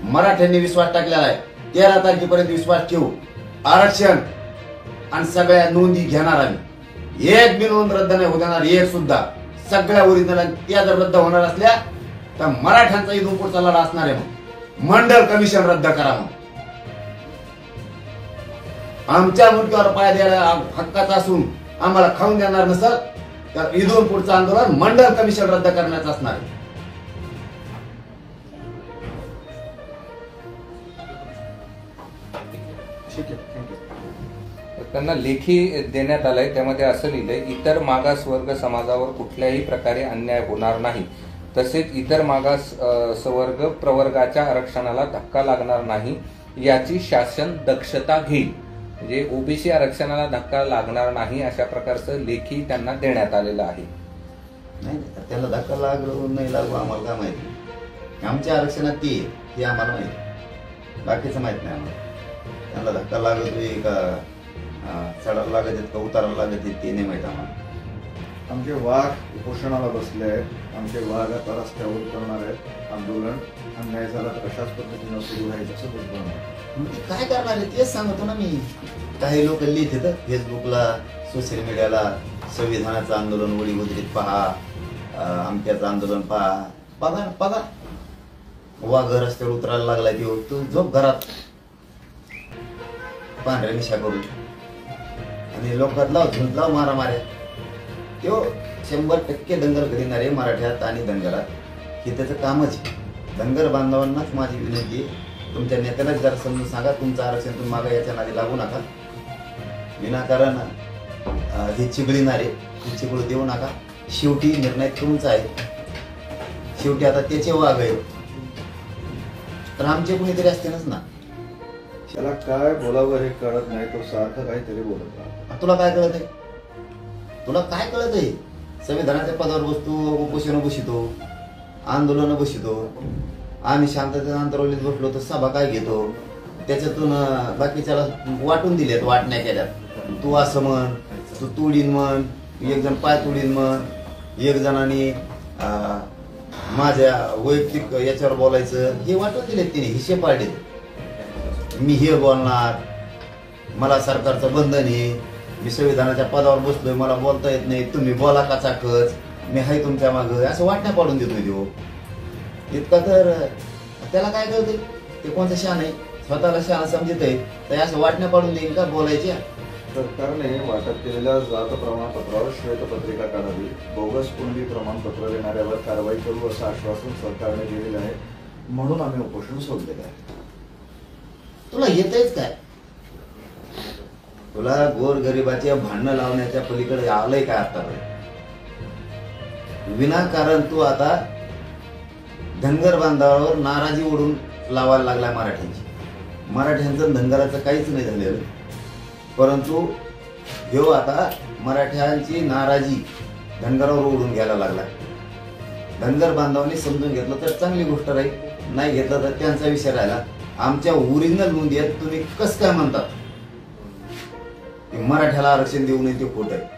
मराठ्यांनी विश्वास टाकलेला आहे. 13 तारखेपर्यंत विश्वास ठेवू. आरक्षण आणि सगळ्या नोंदी घेणार आम्ही. एक बी नोंद रद्द नाही होत येणार, एक सुद्धा. सगळ्या ओरिजिनल. त्या जर रद्द होणार असल्या तर मराठ्यांचा इथून लढा असणार आहे. मग मंडल कमिशन रद्द करा. मग आमच्या मुलक्यावर पाय द्यायला हक्काचा असून आम्हाला खाऊन देणार नसत तर इथून पुढचं आंदोलन मंडल कमिशन रद्द करण्याचं असणार आहे. त्यांना लेखी देण्यात आलंय, त्यामध्ये असं लिहिलंय, इतर मागासवर्ग समाजावर कुठल्याही प्रकारे अन्याय होणार नाही, तसेच इतर मागासवर्ग प्रवर्गाच्या आरक्षणाला धक्का लागणार नाही याची शासन दक्षता घेईल. म्हणजे ओबीसी आरक्षणाला धक्का लागणार नाही अशा प्रकारचं लेखी त्यांना देण्यात आलेलं आहे. नाही, त्याला धक्का लागू नाही लागू आम्हाला काय माहिती. आमच्या आरक्षणात ती आम्हाला माहिती, बाकीचं माहित नाही आम्हाला. त्यांना धक्का लागतोय का चढायला लागत आहेत का उतारायला लागत आहेत ते नाही माहित आम्हाला. आमचे वाघ उपोषणाला बसले आहेत. आमचे वाघ आता रस्त्यावर करणार आहेत आंदोलन. अन्याय झाला तर अशाच पद्धतीनं सुरू राहायचं असं बुजवणार. काय करणार आहे तेच सांगतो ना मी. काही लोक लिहितात फेसबुकला, सोशल मीडियाला, संविधानाचं आंदोलन वडी उद्रीत पहा, आमच्याचं आंदोलन पहा. बघा बघा, वाघ रस्त्यावर उतरायला लागला तू झोप घरात पांढऱ्या मिशा करून आणि लोकात लाव मारामाऱ्या. तो 100% दंगल करीणारे मराठ्यात आणि धनगरात हे त्याचं कामच. धनगर बांधवांनाच माझी विनंती, तुमच्या नेत्यालाच जरा समजून सांगा, तुमचं आरक्षण तुम्ही मागा याच्या नादी लागू नका. विनाकारण हे चिघळीणारे हे चिघळू देऊ नका. शेवटी निर्णय तुमचा आहे. शेवटी आता त्याचे वाघ आहे तर आमचे कुणीतरी असतेनच ना. त्याला काय बोलावं हे कळत नाही, तो सारखं काहीतरी बोलत राहतो. तुला काय कळत आहे? तुला काय कळत आहे? संविधानाच्या पदावर बसतो, उपोषण बसितो, आंदोलन बसितो. आम्ही शांततेच्या अंतरावलीत बसलो तर सभा काय घेतो, त्याच्यातून बाकीच्याला वाटून दिलेत, वाटण्या केल्यात. तू असं म्हण, तू तुडीन म्हण, एक जण पाय तुडीन म्हण, एक जणांनी माझ्या वैयक्तिक याच्यावर बोलायचं, हे वाटून दिलेत तिने, हिशे पाडले. मी हे बोलणार, मला सरकारचं बंधन आहे, मी संविधानाच्या पदावर बसलोय, मला बोलता येत नाही, तुम्ही बोला कचाकच, मी हाय तुमच्या मागं, असं वाटण्या पाडून देतोय देऊ. इतका तर त्याला काय कळते? ते कोणतं शान आहे? स्वतःला शान समजत आहे तर असं वाटण्या पाडून देईल का बोलायच्या? सरकारने वाटप केलेल्या जात प्रमाणपत्रावर श्वेतपत्रिका काढावी, बोगस कुणबी प्रमाणपत्र देणाऱ्यावर कारवाई करू असं आश्वासन सरकारने दिलेलं आहे. म्हणून आम्ही उपोषण सोडलेलं आहे. तुला येतच काय? तुला गोरगरिबाच्या भांडणं लावण्याच्या पलीकडे आलंय काय आतापर्यंत? विनाकारण तू आता धनगर बांधवावर नाराजी ओढून लावायला लागलाय मराठ्यांची. मराठ्यांचं धनगराचं काहीच नाही झालेलं, परंतु ह्यो आता मराठ्यांची नाराजी धनगरावर ओढून घ्यायला लागलाय. धनगर बांधवांनी समजून घेतलं तर चांगली गोष्ट राहील, नाही घेतलं तर त्यांचा विषय राहिला. आमच्या ओरिजिनल नोंदी आहेत, तुम्ही कसं काय म्हणतात की मराठ्याला आरक्षण देऊ नये ते खोटं आहे?